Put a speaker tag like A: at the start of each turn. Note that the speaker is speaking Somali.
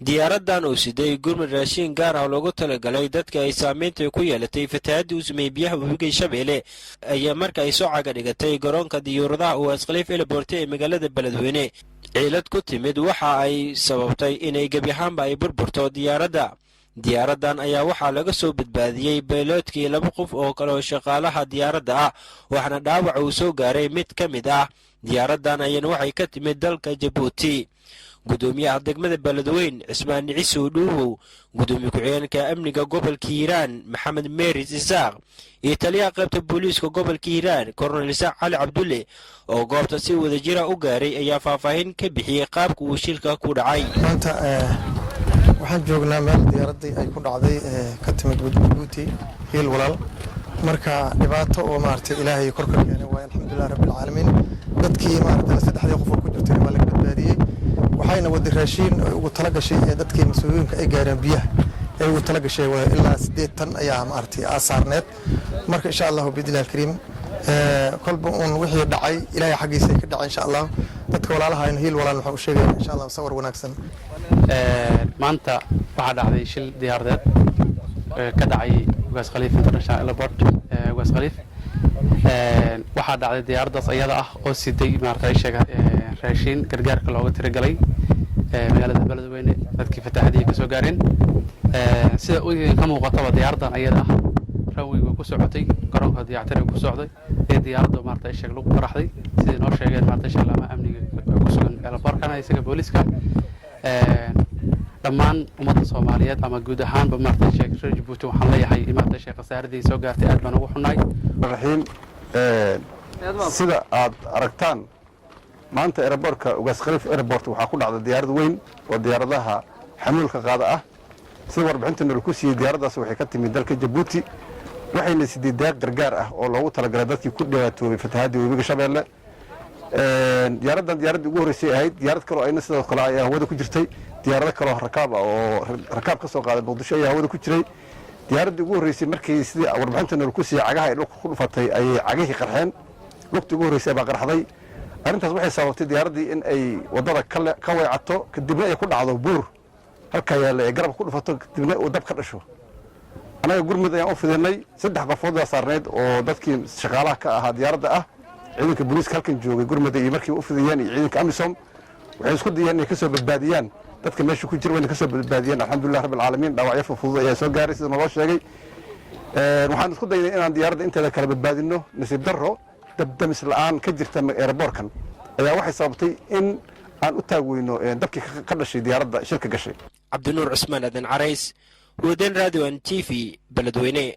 A: diyaaradan oo siday gurmad raashin gaar ah loogu talagalay dadka ay saameynta ku yeelatay fatahaadii u sameeyay biyaha webiga Shabeelle ayaa marka ay soo caga dhigatay garoonka diyaaradaha Ugaas Khaliif Airport ee magaalada Beledweyne cilad ku timid waxa ay sababtay inay gabi ahaanba ay burburto diyaaradan ayaa waxaa laga soo badbaadiyay bayloodkii 2 qof oo kale oo shaqaalaha diyaaradda ah waxaana dhaawac uu soo gaaray mid ka mid ah diyaaradan ayana waxay ka timid dalka Djibouti gudoomiyaha degmada Beledweyne Ismaan Ciise Dhuuwow gudoomiye ku-xigeenka amniga gobolka Hiiraan Maxamed Meeris Isaaq iyo taliyaha qaybta booliiska gobolka Hiiraan Colonel Isaaq Cali Cabdulle oo goobta si wada jira u gaaray ayaa faahfaahin ka bixiyay qaabka uu shilka ku dhacay
B: maanta waxaan joognaa meel diyaaradii ay ku dhacday ka timid Djibouti hiil walaal marka dhibaato oo maartay ilaahay korka keenay waa alxamdulillah rabbil caalamiin dadkii maartay saddexdii qof oo ku jirtay waa laga badbaadiyay waxayna wada raashin ugu tala gashay dadkii mas'uuliyiinta ay gaareen biyaha ay ugu tala gashay waa ilaa 8 tan ayaa maartay asaarneed marka insha Allah bidilaahi kariim kolba wixii dhacay ilaahay xaqiisa ka dhacay insha Allah dadka walaalaha in hiil walaal waxa uu sheegay insha Allah sawir wanaagsan
C: maanta waxa dhacday shil diyaaradeed ka dhacay Ugaas Khaliif International Airport Ugaas Khaliif waxa dhacday diyaaradaas ayada ah oo siday maartay raashin gargaarka looga tiragalay magaalada Beledweyne dadkii fatahaadii ka soo gaareen sida uu ka muuqato diyaaradan ayada ah rawiga ku socotay garoonka diyaaradda ku socday ee diyaaradda maartay lagu qaraxday sidii noo sheegeen maartay lama amniga ku sugan airportkana isaga booliska dhammaan ummadda Soomaaliyeed ama guud ahaanba maartay reer Djibouti waxaan leeyahay maartay khasaaradii soo gaartay aad baan ugu xunaay
D: raxiim sida aad aragtaan maanta airportka Ugaas Khaliif Airport waxa ku dhacday diyaarad weyn oo diyaaradaha xamuulka qaada ah si warbixinta ku siiyay diyaaradaas waxay ka timid dalka Djibouti waxayna sidii deeq gargaar ah oo loogu talagalay dadkii ku dhibaatoobay fatahaadii webiga Shabeelle diyaaradii ugu horeysay ahayd diyaarad kale oo ayna sidoo kale ay hawada ku jirtay diyaarado kale oo rakaab ka soo qaaday Muqdisho ayaa hawada ku jiray diyaaradii ugu horeysay markii sidii warbixinta ku siiyay cagaha ay dhulka ku dhufatay ay cagihii qarxeen lugtii ugu horeysay baa qarxday arrintaas waxay sababtay diyaaradii in ay wadada ka weecato kadibna ay ku dhacdo buur halka yaala ee garab ku dhufato kadibna uu dab ka dhasho anaga gurmud ayaan u fidinay 3 qofood oo saarneed oo dadkii shaqaalaha ka ahaa diyaaradda ah ciidanka booliiska halkan joogay gurmud ay markii u fidiyeen ciidanka AMISOM waxay isku dayeen inay ka soo badbaadiyaan dadka meesha ku jira way ka soo badbaadiyeen alxamdulillah rabbil caalamiin dhaawacyo fudud ayaa soo gaaray sida loo sheegay waxaan isku daynay inaan diyaaradda inteeda kala badbaadino nasiib darro dabdamis la'aan ka jirta airportkan ayaa waxay sababtay in aan u taagweyno dabkii ka dhashay diyaaradda shilka gashay
A: Cabdinuur Cusmaan Adan Carays ودن راديو ان تي في بلدوينه